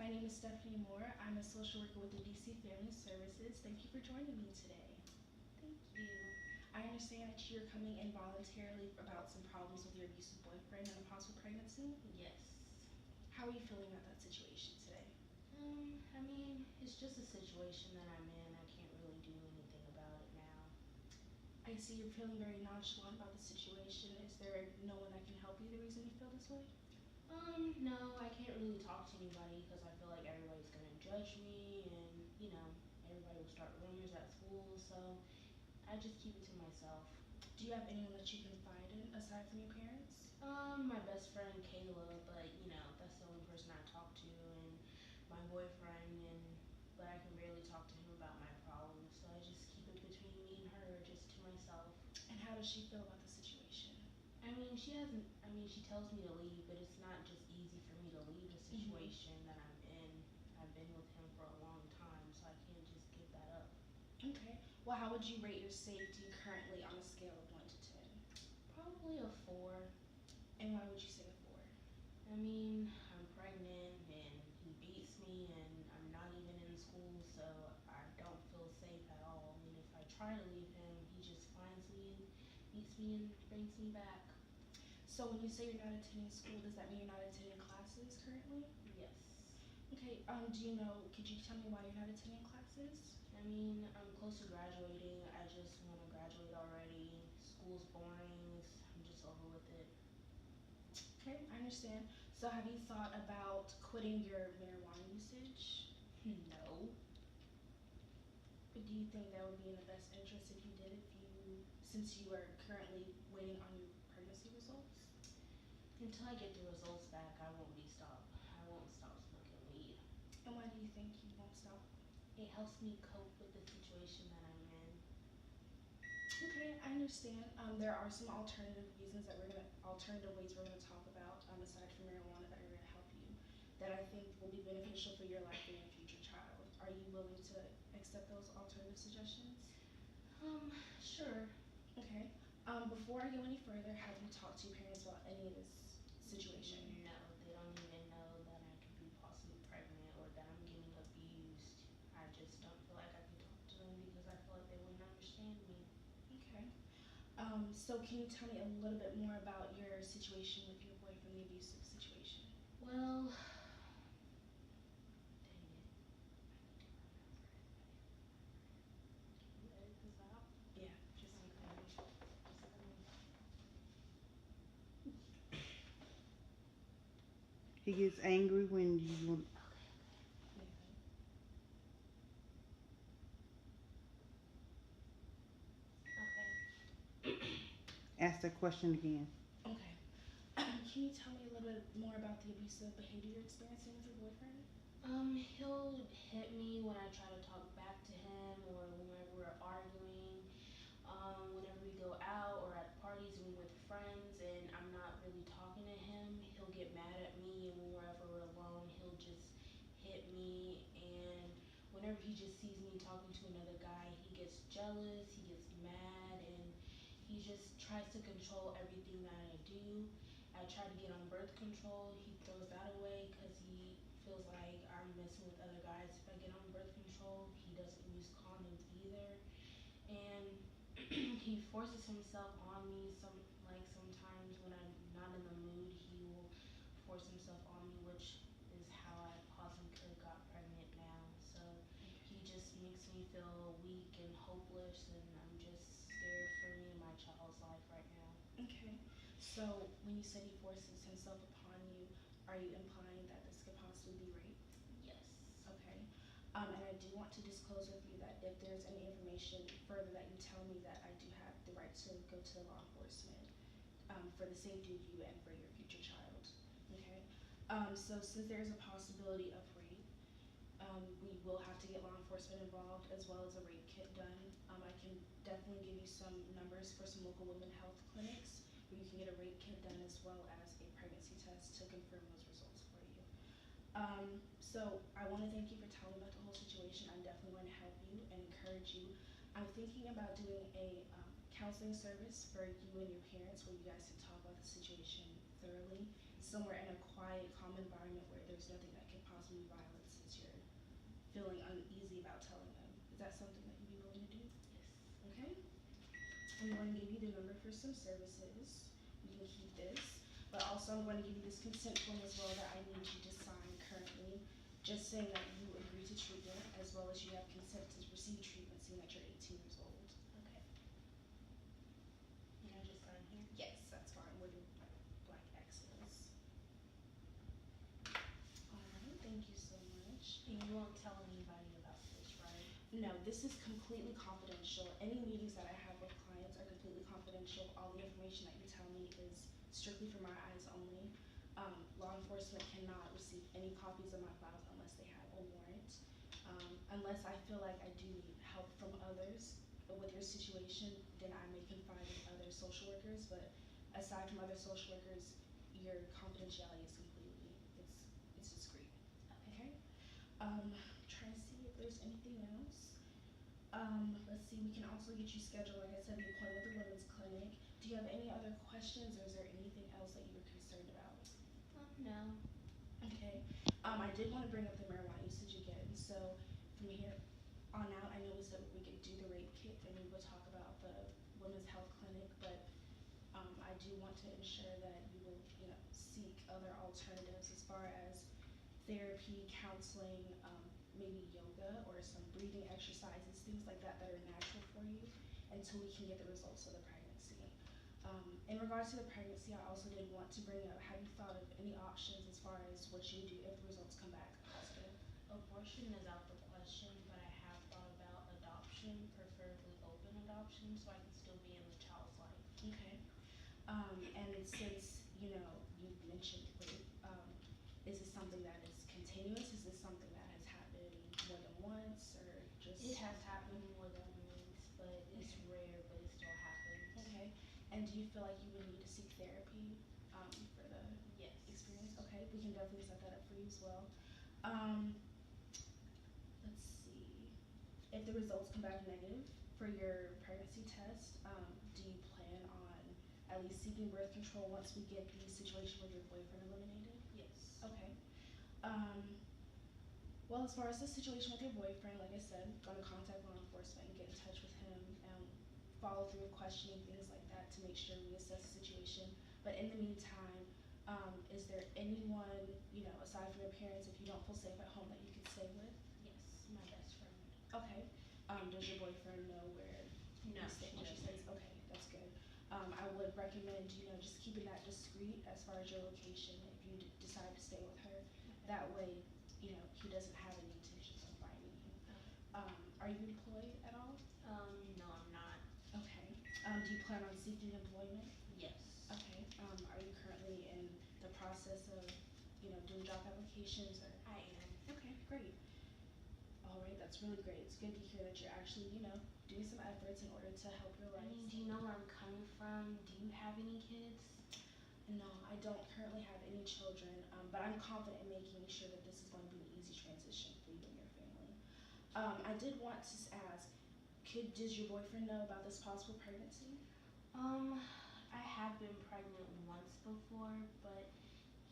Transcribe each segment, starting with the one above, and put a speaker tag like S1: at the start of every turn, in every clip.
S1: My name is Stephanie Moore. I'm a social worker with the DC Family Services. Thank you for joining me today.
S2: Thank you.
S1: I understand that you're coming in voluntarily about some problems with your abusive boyfriend and a possible pregnancy.
S2: Yes.
S1: How are you feeling about that situation today?
S2: It's just a situation that I'm in. I can't really do anything about it now.
S1: I see you're feeling very nonchalant about the situation. Is there no one that can help you the reason you feel this way?
S2: No, I can't really talk to anybody because I feel like everybody's gonna judge me and, everybody will start rumors at school, so I just keep it to myself.
S1: Do you have anyone that you confide in aside from your parents?
S2: My best friend Kayla, but that's the only person I talk to, and my boyfriend, but I can barely talk to him about my problems, so I just keep it between me and her, just to myself.
S1: And how does she feel about the situation?
S2: She hasn't, she tells me to leave, but it's not just easy for me to leave the situation that I'm in. I've been with him for a long time, so I can't just give that up.
S1: Okay. Well, how would you rate your safety currently on a scale of 1 to 10?
S2: Probably a 4.
S1: And why would you say a 4?
S2: I'm pregnant and he beats me and I'm not even in school, so I don't feel safe at all. And if I try to leave him, he just finds me and beats me and brings me back.
S1: So when you say you're not attending school, does that mean you're not attending classes currently?
S2: Yes.
S1: Okay, could you tell me why you're not attending classes?
S2: I'm close to graduating. I just want to graduate already. School's boring. I'm just over with it.
S1: Okay, I understand. So have you thought about quitting your marijuana usage?
S2: No.
S1: But do you think that would be in the best interest if you did since you are currently waiting on your pregnancy results?
S2: Until I get the results back, I won't stop smoking weed.
S1: And why do you think you won't stop?
S2: It helps me cope with the situation that I'm in.
S1: Okay, I understand. There are some alternative ways we're gonna talk about aside from marijuana that are gonna help you, that I think will be beneficial for your life and your future child. Are you willing to accept those alternative suggestions?
S2: Sure.
S1: Okay. Before I go any further, have you talked to your parents about any of this situation?
S2: No, they don't even know that I could be possibly pregnant or that I'm getting abused. I just don't feel like I can talk to them because I feel like they wouldn't understand me.
S1: Okay. So can you tell me a little bit more about your situation with your boyfriend, the abusive situation?
S2: Well, dang it. Can you edit this out?
S1: Yeah, just
S2: Okay.
S3: He gets angry when you
S1: yeah.
S2: Okay.
S3: ask that question again.
S1: Okay. Can you tell me a little bit more about the abusive behavior you're experiencing with your boyfriend?
S2: He'll hit me when I try to talk back to him or whenever we're arguing. Whenever we go out or at parties and we're with friends and I'm not really talking to him, he'll get mad at me, and whenever we're alone, he'll just hit me. And whenever he just sees me talking to another guy, he gets jealous, he gets mad, and he just tries to control everything that I do. I try to get on birth control. He throws that away because he feels like I'm messing with other guys if I get on birth control. He doesn't use condoms either. And he forces himself on me sometimes when I'm not in the mood, he will force himself on me, which is how I possibly could have got pregnant now. So he just makes me feel weak and hopeless, and I'm just scared for me and my child's life right now.
S1: Okay. So when you say he forces himself upon you, are you implying that this could possibly be rape?
S2: Yes.
S1: Okay. And I do want to disclose with you that if there's any information further that you tell me, that I do have the right to go to law enforcement for the safety of you and for your future child. Okay. So since there's a possibility of rape, we will have to get law enforcement involved as well as a rape kit done. I can definitely give you some numbers for some local women health clinics where you can get a rape kit done as well as a pregnancy test to confirm those results for you. So I want to thank you for telling me about the whole situation. I'm definitely going to help you and encourage you. I'm thinking about doing a counseling service for you and your parents where you guys can talk about the situation thoroughly, somewhere in a quiet, calm environment where there's nothing that could possibly be violent since you're feeling uneasy about telling them. Is that something that you'd be willing to do?
S2: Yes.
S1: Okay. I'm going to give you the number for some services. You can keep this. But also I'm going to give you this consent form as well that I need you to sign currently. Just saying that you agree to treatment as well as you have consent to receive treatment seeing that you're 18 years old.
S2: Okay. And I just sign here?
S1: Yes, that's fine with your black X's. Alright, thank you so much.
S2: And you won't tell anybody about this, right?
S1: No, this is completely confidential. Any meetings that I have with clients are completely confidential. All the information that you tell me is strictly for my eyes only. Law enforcement cannot receive any copies of my files unless they have a warrant. Unless I feel like I do need help from others with your situation, then I may confide in other social workers. But aside from other social workers, your confidentiality is completely, it's discreet. Okay? Trying to see if there's anything else. Let's see, we can also get you scheduled, like I said, the appointment with the women's clinic. Do you have any other questions or is there anything else that you were concerned about?
S2: No.
S1: Okay. I did want to bring up the marijuana usage again. So from here on out, I know we said we could do the rape kit and we would talk about the women's health clinic, but I do want to ensure that you will, seek other alternatives as far as therapy, counseling, maybe yoga or some breathing exercises, things like that that are natural for you until we can get the results of the pregnancy. In regards to the pregnancy, I also did want to bring up, have you thought of any options as far as what you do if the results come back positive?
S2: Abortion is out the question, but I have thought about adoption, preferably open adoption, so I can still be in the child's life.
S1: Okay. And since, you mentioned rape, is this something that is continuous? Is this something that has happened more than once or just?
S2: It has happened more than once, but it's rare, but it still happens.
S1: Okay. And do you feel like you would need to seek therapy for the
S2: Yes.
S1: experience? Okay, we can definitely set that up for you as well. Let's see. If the results come back negative for your pregnancy test, do you plan on at least seeking birth control once we get the situation with your boyfriend eliminated?
S2: Yes.
S1: Okay. Well, as far as the situation with your boyfriend, like I said, gonna contact law enforcement and get in touch with him and follow through with questioning, things like that to make sure we assess the situation. But in the meantime, is there anyone, aside from your parents, if you don't feel safe at home that you could stay with?
S2: Yes, my best friend.
S1: Okay. Does your boyfriend know where
S2: No,
S1: you stay?
S2: she
S1: She
S2: doesn't.
S1: stays? Okay, that's good. I would recommend, just keeping that discreet as far as your location if you decide to stay with her. That way, he doesn't have any intentions of finding you. Are you employed at all?
S2: No, I'm not.
S1: Okay. Do you plan on seeking employment?
S2: Yes.
S1: Okay. Are you currently in the process of, doing job applications or?
S2: I am.
S1: Okay, great. All right, that's really great. It's good to hear that you're actually, doing some efforts in order to help your
S2: I
S1: life.
S2: mean, do you know where I'm coming from? Do you have any kids?
S1: No, I don't currently have any children, but I'm confident in making sure that this is going to be an easy transition for you and your family. I did want to ask, does your boyfriend know about this possible pregnancy?
S2: I have been pregnant once before, but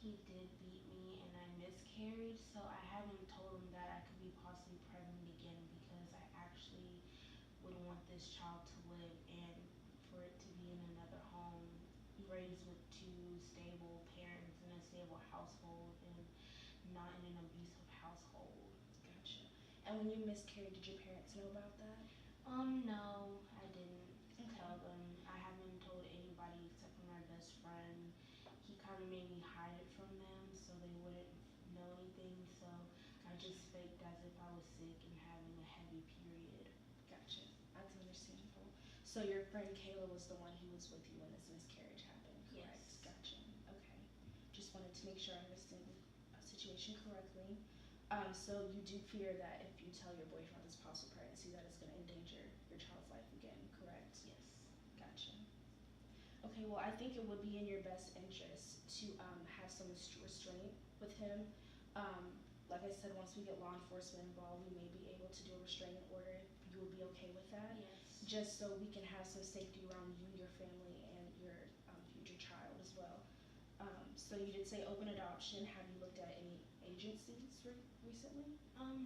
S2: he did beat me and I miscarried, so I haven't told him that I could be possibly pregnant again because I actually would want this child to live and for it to be in another home, raised with two stable parents in a stable household and not in an abusive household.
S1: Gotcha. And when you miscarried, did your parents know about that?
S2: No, I didn't tell them. I haven't told anybody except for my best friend. He kind of made me hide it from them so they wouldn't know anything. So I just faked as if I was sick and having a heavy period.
S1: Gotcha. That's understandable. So your friend Kayla was the one who was with you when this miscarriage happened, correct?
S2: Yes.
S1: Gotcha. Okay. Just wanted to make sure I understood the situation correctly. So you do fear that if you tell your boyfriend this possible pregnancy that it's going to endanger your child's life again, correct?
S2: Yes.
S1: Gotcha. Okay, well, I think it would be in your best interest to have some restraint with him. Like I said, once we get law enforcement involved, we may be able to do a restraining order if you would be okay with that.
S2: Yes.
S1: Just so we can have some safety around you, your family, and your future child as well. So you did say open adoption. Have you looked at any agencies recently?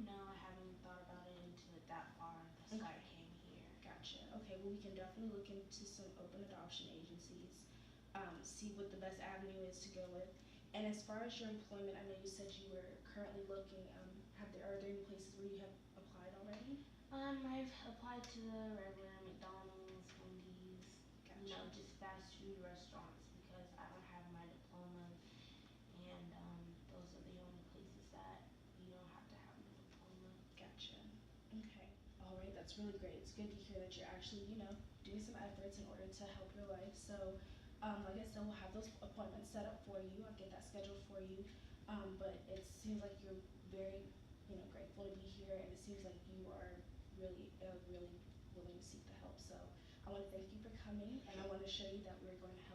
S2: No, I haven't thought about it into it that far. That's why I
S1: Okay.
S2: came here.
S1: Gotcha. Okay, well, we can definitely look into some open adoption agencies, see what the best avenue is to go with. And as far as your employment, I know you said you were currently looking. Are there any places where you have applied already?
S2: I've applied to the regular McDonald's, Wendy's,
S1: Gotcha.
S2: just fast food restaurants because I don't have my diploma, and those are the only places that you don't have to have a diploma.
S1: Gotcha. Okay. All right, that's really great. It's good to hear that you're actually, doing some efforts in order to help your life. So, like I said, we'll have those appointments set up for you. I'll get that scheduled for you. But it seems like you're very, grateful to be here, and it seems like you are really willing to seek the help. So, I want to thank you for coming, and I want to show you that we're going to